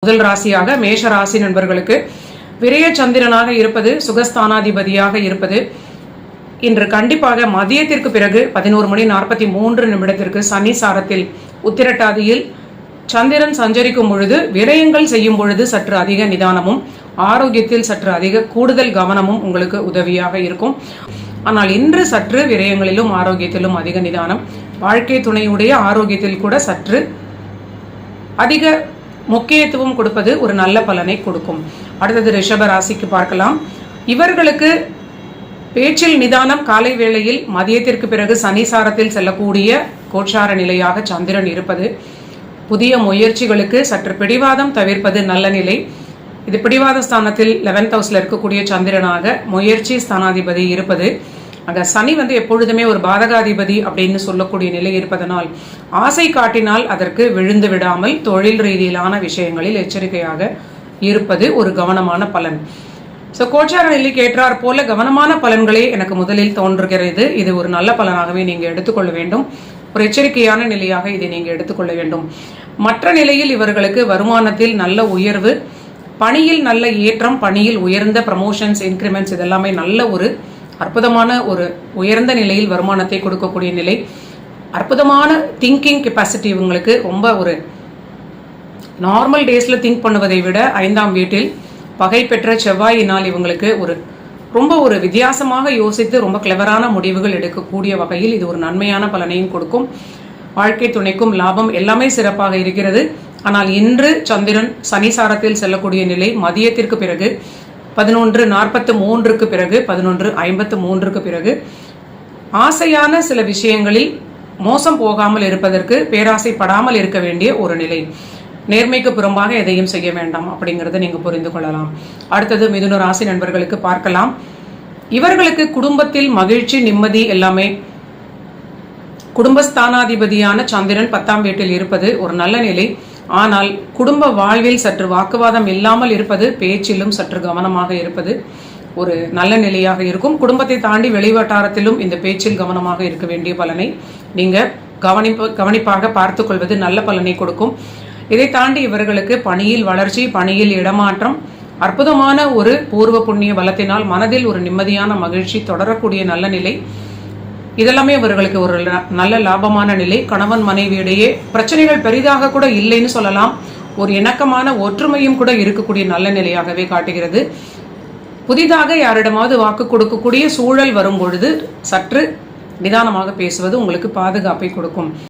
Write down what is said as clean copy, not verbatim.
முதல் ராசியாக மேஷ ராசி நண்பர்களுக்கு விரய சந்திரனாக இருப்பது, சுகஸ்தானாதிபதியாக இருப்பது, இன்று கண்டிப்பாக மதியத்திற்கு பிறகு 11:43 சனி சாரத்தில் உத்திரட்டாதியில் சந்திரன் சஞ்சரிக்கும் பொழுது விரயங்கள் செய்யும் பொழுது சற்று அதிக நிதானமும் ஆரோக்கியத்தில் சற்று அதிக கூடுதல் கவனமும் உங்களுக்கு உதவியாக இருக்கும். ஆனால் இன்று சற்று விரயங்களிலும் ஆரோக்கியத்திலும் அதிக நிதானம், வாழ்க்கை துணையுடைய ஆரோக்கியத்தில் கூட சற்று அதிக முக்கியத்துவம் கொடுப்பது ஒரு நல்ல பலனை கொடுக்கும். அடுத்தது ரிஷப ராசிக்கு பார்க்கலாம். இவர்களுக்கு பேச்சில் நிதானம், காலை வேளையில் மதியத்திற்கு பிறகு சனிசாரத்தில் செல்லக்கூடிய கோச்சார நிலையாக சந்திரன் இருப்பது, புதிய முயற்சிகளுக்கு சற்று பிடிவாதம் தவிர்ப்பது நல்ல நிலை. இது பிடிவாத ஸ்தானத்தில் 11th ஹவுஸ்ல இருக்கக்கூடிய சந்திரனாக முயற்சி ஸ்தானாதிபதி இருப்பது, அங்க சனி எப்பொழுதுமே ஒரு பாதகாதிபதி அப்படின்னு சொல்லக்கூடிய நிலை இருப்பதனால் ஆசை காட்டினால் அதற்கு விழுந்து விடாமல் தொழில் ரீதியிலான விஷயங்களில் எச்சரிக்கையாக இருப்பது ஒரு கவனமான பலன். கோச்சார நிலைக்கு ஏற்றார் போல கவனமான பலன்களே எனக்கு முதலில் தோன்றுகிறது. இது ஒரு நல்ல பலனாகவே நீங்க எடுத்துக்கொள்ள வேண்டும். ஒரு எச்சரிக்கையான நிலையாக இதை நீங்க எடுத்துக்கொள்ள வேண்டும். மற்ற நிலையில் இவர்களுக்கு வருமானத்தில் நல்ல உயர்வு, பணியில் நல்ல ஏற்றம், பணியில் உயர்ந்த ப்ரமோஷன்ஸ், இன்கிரிமெண்ட்ஸ் இதெல்லாமே நல்ல ஒரு அற்புதமான ஒரு உயர்ந்த நிலையில் வருமானத்தை கொடுக்கக்கூடிய நிலை. அற்புதமான திங்கிங் கெப்பாசிட்டி இவங்களுக்கு ரொம்ப ஒரு நார்மல் டேஸ்ல திங்க் பண்ணுவதை விட 5ஆம் வீட்டில் பகை பெற்ற செவ்வாயினால் இவங்களுக்கு ரொம்ப ஒரு வித்தியாசமாக யோசித்து ரொம்ப கிளவரான முடிவுகள் எடுக்கக்கூடிய வகையில் இது ஒரு நன்மையான பலனையும் கொடுக்கும். வாழ்க்கை துணைக்கும் லாபம் எல்லாமே சிறப்பாக இருக்கிறது. ஆனால் இன்று சந்திரன் சனிசாரத்தில் செல்லக்கூடிய நிலை மதியத்திற்கு பிறகு 11:43 பிறகு 11:53 பிறகு ஆசையான சில விஷயங்களில் மோசம் போகாமல் இருப்பதற்கு பேராசைப்படாமல் இருக்க வேண்டிய ஒரு நிலை. நேர்மைக்கு புறம்பாக எதையும் செய்ய வேண்டாம் அப்படிங்கறத நீங்க புரிந்து கொள்ளலாம். அடுத்தது மிதுன ராசி நண்பர்களுக்கு பார்க்கலாம். இவர்களுக்கு குடும்பத்தில் மகிழ்ச்சி, நிம்மதி எல்லாமே குடும்பஸ்தானாதிபதியான சந்திரன் 10ஆம் வீட்டில் இருப்பது ஒரு நல்ல நிலை. ஆனால் குடும்ப வாழ்வில் சற்று வாக்குவாதம் இல்லாமல் இருப்பது, பேச்சிலும் சற்று கவனமாக இருப்பது ஒரு நல்ல நிலையாக இருக்கும். குடும்பத்தை தாண்டி வெளிவட்டாரத்திலும் இந்த பேச்சில் கவனமாக இருக்க வேண்டிய பலனை நீங்க கவனிப்பாக பார்த்து கொள்வது நல்ல பலனை கொடுக்கும். இதை தாண்டி இவர்களுக்கு பணியில் வளர்ச்சி, பணியில் இடமாற்றம், அற்புதமான ஒரு பூர்வ புண்ணிய பலத்தினால் மனதில் ஒரு நிம்மதியான மகிழ்ச்சி தொடரக்கூடிய நல்ல நிலை. இதெல்லாமே இவர்களுக்கு ஒரு நல்ல லாபமான நிலை. கணவன் மனைவியிடையே பிரச்சனைகள் பெரிதாக கூட இல்லைன்னு சொல்லலாம். ஒரு இணக்கமான ஒற்றுமையும் கூட இருக்கக்கூடிய நல்ல நிலையாகவே காட்டுகிறது. புதிதாக யாரிடமாவது வாக்கு கொடுக்கக்கூடிய சூழல் வரும் பொழுது சற்று நிதானமாக பேசுவது உங்களுக்கு பாதுகாப்பை கொடுக்கும்.